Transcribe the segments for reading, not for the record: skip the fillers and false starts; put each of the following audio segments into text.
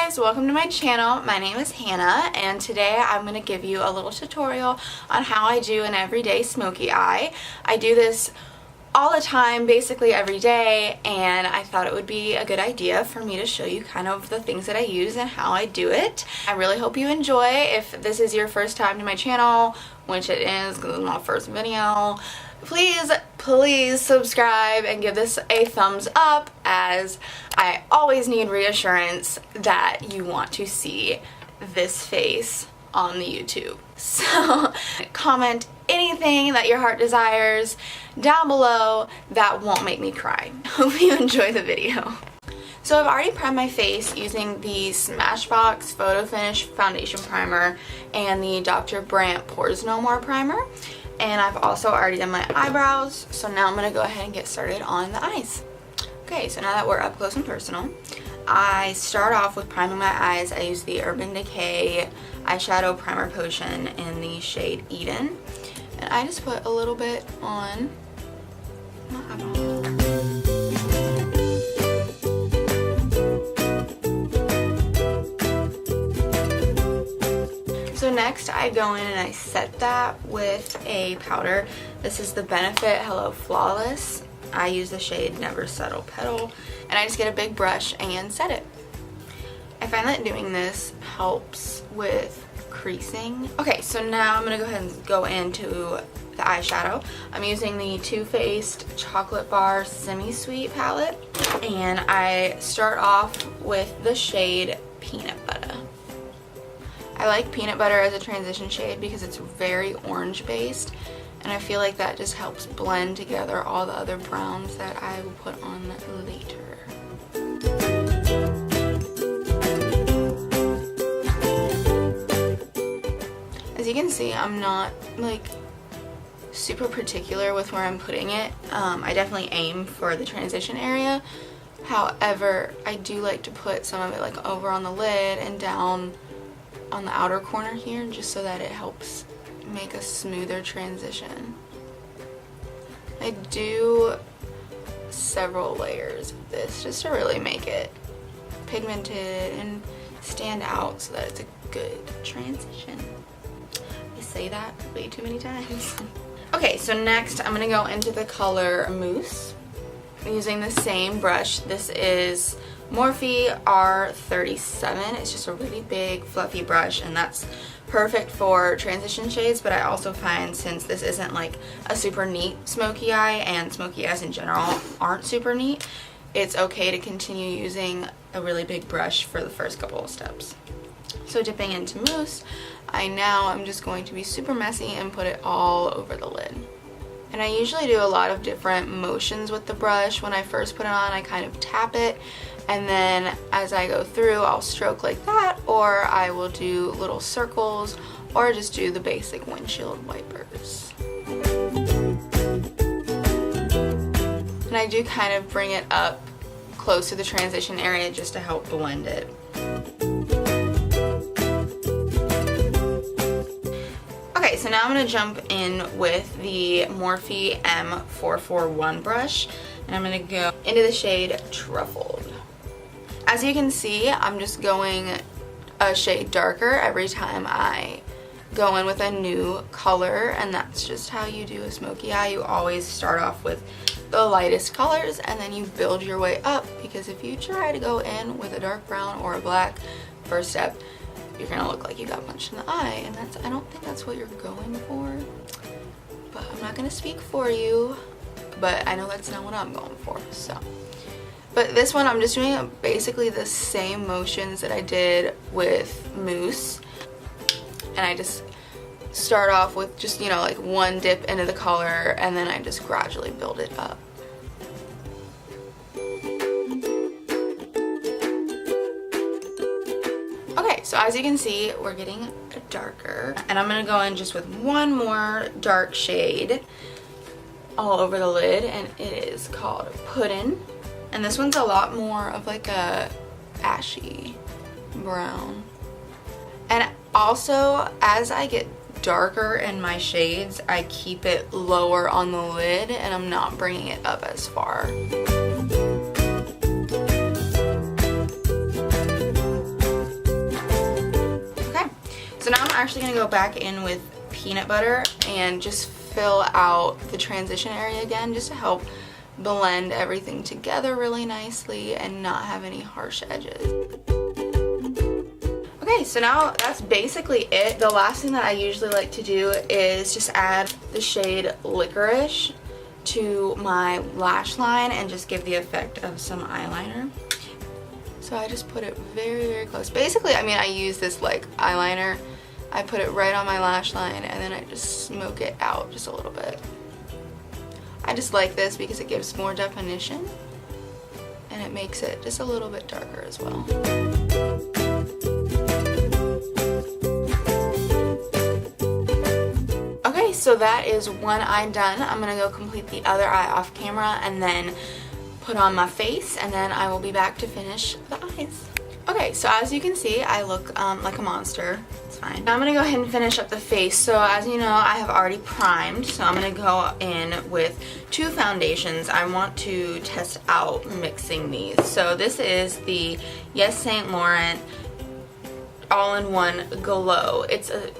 guys, welcome to my channel. My name is Hannah and today I'm going to give you a little tutorial on how I do an everyday smoky eye. I do this all the time, basically every day, and I thought it would be a good idea for me to show you kind of the things that I use and how I do it. I really hope you enjoy. If this is your first time to my channel, which it is because it's my first video, please subscribe and give this a thumbs up, as I always need reassurance that you want to see this face on the YouTube. So comment anything that your heart desires down below that won't make me cry. Hope you enjoy the video. So I've already primed my face using the Smashbox Photo Finish Foundation Primer and the Dr. Brandt Pores No More Primer. And I've also already done my eyebrows, so now I'm going to go ahead and get started on the eyes. Okay, so now that we're up close and personal, I start off with priming my eyes. I use the Urban Decay Eyeshadow Primer Potion in the shade Eden. And I just put a little bit on my eyebrows. So next I go in and I set that with a powder. This is the Benefit Hello Flawless. I use the shade Never Settle Petal, and I just get a big brush and set it. I find that doing this helps with creasing. Okay, so now I'm going to go ahead and go into the eyeshadow. I'm using the Too Faced Chocolate Bar Semi-Sweet palette, and I start off with the shade Peanut Butter. I like Peanut Butter as a transition shade because it's very orange based, and I feel like that just helps blend together all the other browns that I will put on later. As you can see, I'm not like super particular with where I'm putting it. I definitely aim for the transition area. However, I do like to put some of it like over on the lid and down on the outer corner here, just so that it helps make a smoother transition. I do several layers of this just to really make it pigmented and stand out so that it's a good transition. I say that way too many times. Okay, so next I'm gonna go into the color Mousse using the same brush. This is Morphe R37. It's just a really big fluffy brush, and that's perfect for transition shades, but I also find, since this isn't like a super neat smoky eye, and smoky eyes in general aren't super neat, it's okay to continue using a really big brush for the first couple of steps. So dipping into Mousse, I'm just going to be super messy and put it all over the lid. And I usually do a lot of different motions with the brush. When I first put it on, I kind of tap it, and then as I go through, I'll stroke like that, or I will do little circles, or just do the basic windshield wipers. And I do kind of bring it up close to the transition area just to help blend it. Okay, so now I'm going to jump in with the Morphe M441 brush, and I'm going to go into the shade Truffled. As you can see, I'm just going a shade darker every time I go in with a new color, and that's just how you do a smoky eye. You always start off with the lightest colors and then you build your way up, because if you try to go in with a dark brown or a black first step, you're gonna look like you got punched in the eye, and I don't think that's what you're going for. But I'm not gonna speak for you, but I know that's not what I'm going for, so. But this one, I'm just doing basically the same motions that I did with Mousse, and I just start off with just, you know, like one dip into the color, and then I just gradually build it up. Okay, so as you can see, we're getting darker, and I'm gonna go in just with one more dark shade all over the lid, and it is called Puddin'. And this one's a lot more of like a ashy brown. And also, as I get darker in my shades, I keep it lower on the lid, and I'm not bringing it up as far. So now I'm actually going to go back in with peanut butter and just fill out the transition area again, just to help blend everything together really nicely and not have any harsh edges. Okay, so now that's basically it. The last thing that I usually like to do is just add the shade Licorice to my lash line and just give the effect of some eyeliner. So I just put it very, very close. Basically, I mean, I use this like eyeliner. I put it right on my lash line and then I just smoke it out just a little bit. I just like this because it gives more definition and it makes it just a little bit darker as well. Okay, so that is one eye done. I'm gonna go complete the other eye off camera and then put on my face, and then I will be back to finish the eyes. Okay, so as you can see, I look like a monster. It's fine. Now I'm gonna go ahead and finish up the face. So as you know, I have already primed, so I'm gonna go in with two foundations. I want to test out mixing these. So this is the Yes Saint Laurent all-in-one glow.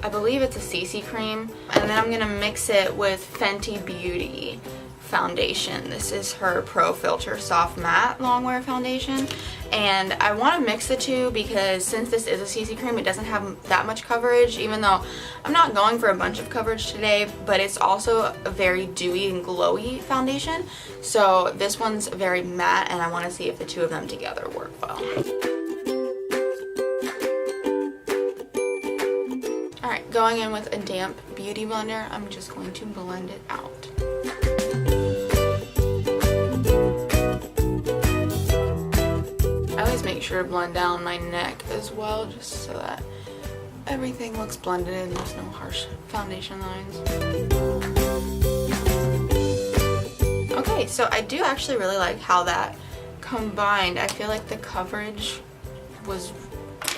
I believe it's a CC cream, and then I'm gonna mix it with Fenty Beauty foundation. This is her Pro Filter Soft Matte Longwear foundation, and I want to mix the two because since this is a CC cream, it doesn't have that much coverage, even though I'm not going for a bunch of coverage today, but it's also a very dewy and glowy foundation. So this one's very matte, and I want to see if the two of them together work well. Alright, going in with a damp beauty blender, I'm just going to blend it out. I always make sure to blend down my neck as well, just so that everything looks blended and there's no harsh foundation lines. Okay, so I do actually really like how that combined. I feel like the coverage was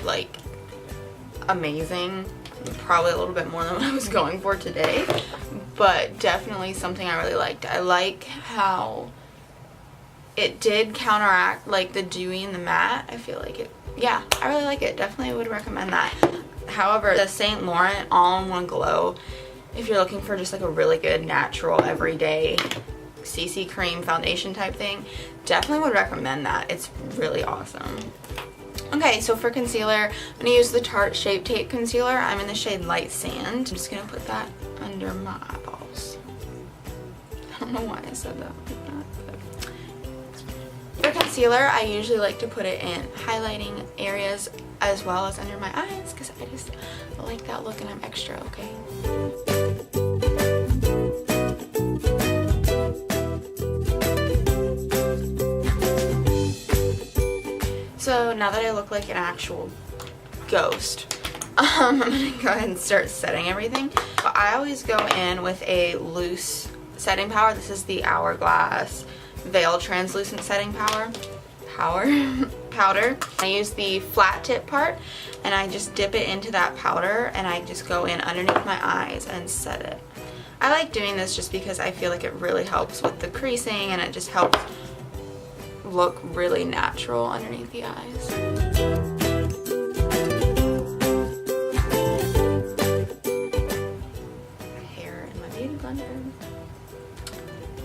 like amazing. Probably a little bit more than what I was going for today, but definitely something I really liked. I like how it did counteract like the dewy and the matte. I feel like it, yeah, I really like it. Definitely would recommend that. However, the Saint Laurent all-in-one glow, if you're looking for just like a really good natural everyday CC cream foundation type thing, definitely would recommend that. It's really awesome. Okay, so for concealer, I'm going to use the Tarte Shape Tape Concealer. I'm in the shade Light Sand. I'm just going to put that under my eyeballs. I don't know why I said that like that. But for concealer, I usually like to put it in highlighting areas as well as under my eyes because I just like that look and I'm extra, okay? So now that I look like an actual ghost, I'm going to go ahead and start setting everything. But I always go in with a loose setting powder. This is the Hourglass Veil Translucent Setting Powder. I use the flat tip part and I just dip it into that powder and I just go in underneath my eyes and set it. I like doing this just because I feel like it really helps with the creasing and it just helps look really natural underneath the eyes. Hair in my beauty blender.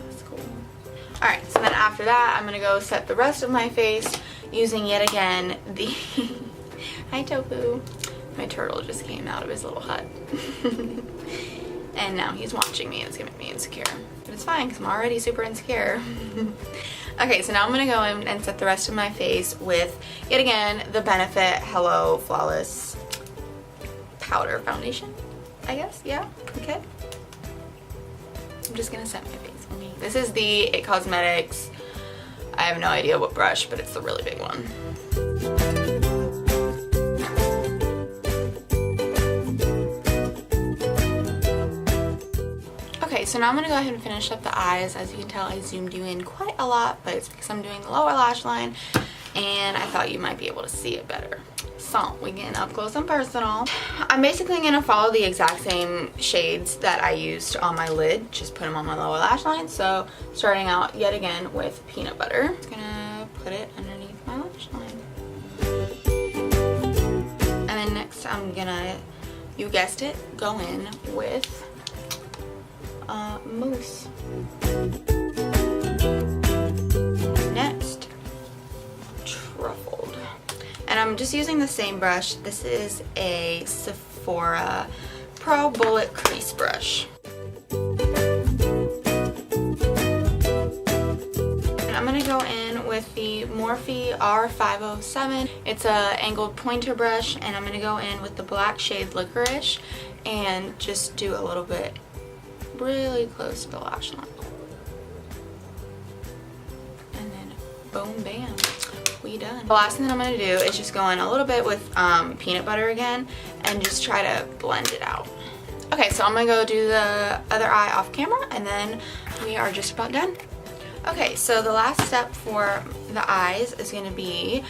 That's cool. Alright, so then after that, I'm going to go set the rest of my face using yet again the... Hi Tofu. My turtle just came out of his little hut. And now he's watching me and it's gonna make me insecure. But it's fine because I'm already super insecure. Okay, so now I'm going to go in and set the rest of my face with, yet again, the Benefit Hello Flawless Powder Foundation, I guess, yeah, okay. I'm just going to set my face for me. This is the It Cosmetics, I have no idea what brush, but it's the really big one. Okay, so now I'm going to go ahead and finish up the eyes. As you can tell, I zoomed you in quite a lot, but it's because I'm doing the lower lash line and I thought you might be able to see it better. So, we get up close and personal. I'm basically going to follow the exact same shades that I used on my lid, just put them on my lower lash line. So, starting out yet again with peanut butter. I'm just going to put it underneath my lash line. And then next I'm going to you guessed it, go in with mousse. Next, truffled. And I'm just using the same brush. This is a Sephora Pro Bullet Crease Brush. And I'm gonna go in with the Morphe R507. It's a angled pointer brush, and I'm gonna go in with the black shade Licorice and just do a little bit really close to the lash line. And then boom, bam, we done. The last thing that I'm gonna do is just go in a little bit with peanut butter again and just try to blend it out. Okay, so I'm gonna go do the other eye off camera, and then we are just about done. Okay, so the last step for the eyes is going to be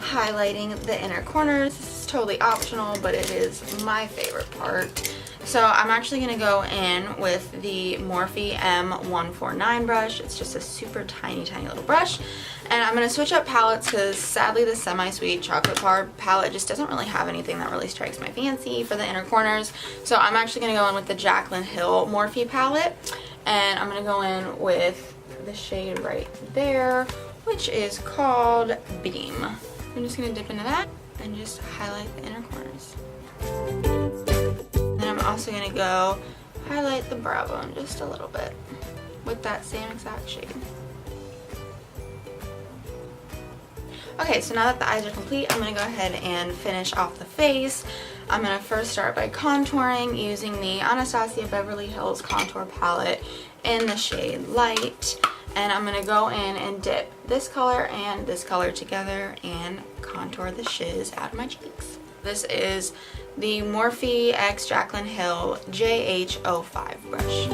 highlighting the inner corners. This is totally optional, but it is my favorite part. So I'm actually going to go in with the Morphe M149 brush. It's just a super tiny little brush. And I'm going to switch up palettes because sadly the Semi-Sweet Chocolate Bar palette just doesn't really have anything that really strikes my fancy for the inner corners. So I'm actually going to go in with the Jaclyn Hill Morphe palette. And I'm going to go in with the shade right there, which is called Beam. I'm just going to dip into that and just highlight the inner corners. Then I'm also going to go highlight the brow bone just a little bit with that same exact shade. Okay, so now that the eyes are complete, I'm going to go ahead and finish off the face. I'm going to first start by contouring using the Anastasia Beverly Hills Contour Palette in the shade Light. And I'm going to go in and dip this color and this color together and contour the shiz out of my cheeks. This is the Morphe x Jaclyn Hill JH05 brush.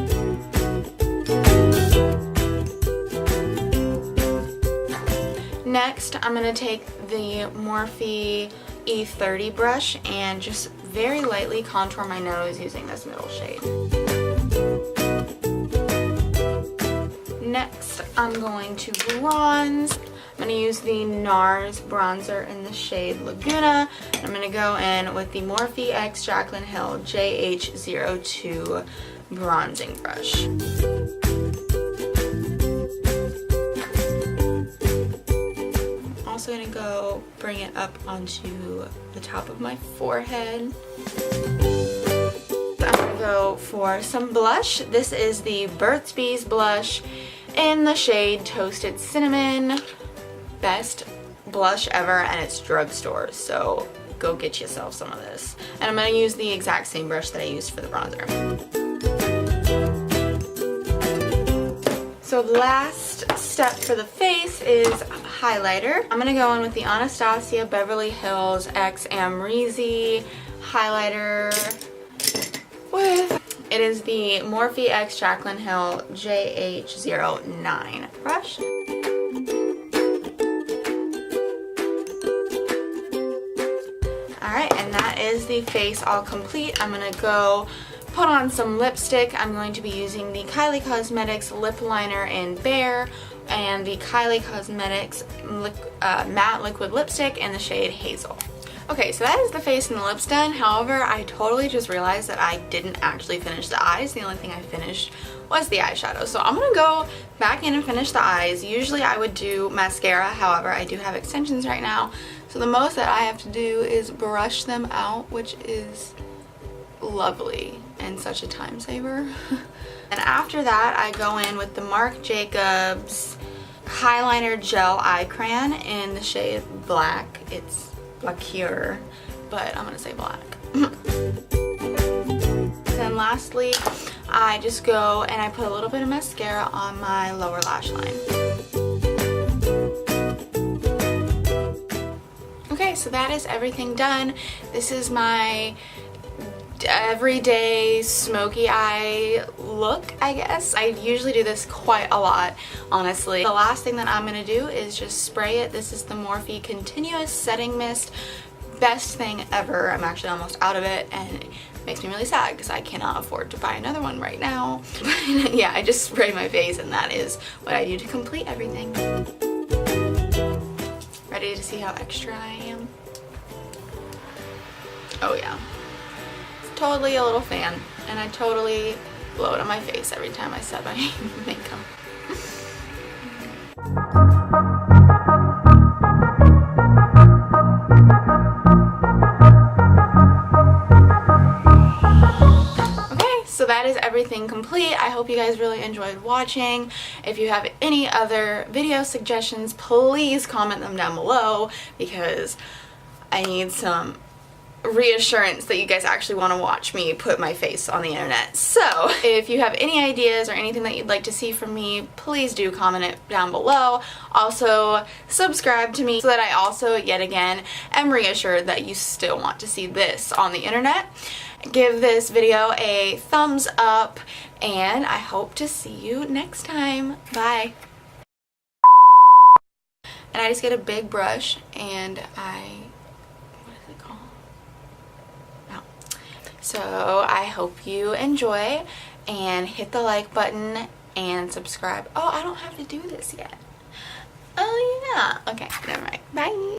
Next, I'm going to take the Morphe E30 brush and just very lightly contour my nose using this middle shade. Next, I'm going to bronze. I'm going to use the NARS bronzer in the shade Laguna. I'm going to go in with the Morphe x Jaclyn Hill JH02 bronzing brush. Also going to go bring it up onto the top of my forehead. I'm going to go for some blush. This is the Burt's Bees blush in the shade Toasted Cinnamon. Best blush ever, and it's drugstore, so go get yourself some of this. And I'm going to use the exact same brush that I used for the bronzer. So the last step for the face is highlighter. I'm going to go in with the Anastasia Beverly Hills x Amiright highlighter with, it is the Morphe x Jaclyn Hill JH09 brush. Alright, and that is the face all complete. I'm going to go put on some lipstick. I'm going to be using the Kylie Cosmetics lip liner in Bare and the Kylie Cosmetics matte liquid lipstick in the shade Hazel. Okay, so that is the face and the lips done. However, I totally just realized that I didn't actually finish the eyes. The only thing I finished was the eyeshadow. So I'm gonna go back in and finish the eyes. Usually I would do mascara, however, I do have extensions right now. So the most that I have to do is brush them out, which is lovely and such a time saver. And after that, I go in with the Marc Jacobs Highliner Gel Eye Crayon in the shade Black. It's Blackier, but I'm gonna say black. Then lastly, I just go and I put a little bit of mascara on my lower lash line. Okay, so that is everything done. This is my everyday smoky eye look, I guess. I usually do this quite a lot, honestly. The last thing that I'm gonna do is just spray it. This is the Morphe Continuous Setting Mist. Best thing ever. I'm actually almost out of it, and it makes me really sad because I cannot afford to buy another one right now. But yeah, I just spray my face, and that is what I do to complete everything. Ready to see how extra I am? Oh yeah. totally a little fan, and I totally blow it on my face every time I set my makeup. So that is everything complete. I hope you guys really enjoyed watching. If you have any other video suggestions, please comment them down below, because I need some reassurance that you guys actually want to watch me put my face on the internet. So if you have any ideas or anything that you'd like to see from me, please do comment it down below. Also subscribe to me so that I also yet again am reassured that you still want to see this on the internet. Give this video a thumbs up, and I hope to see you next time. Bye. And I just get a big brush and what is it called? Oh. So I hope you enjoy, and hit the like button and subscribe. Oh, I don't have to do this yet. Oh yeah. Okay, never mind. Bye.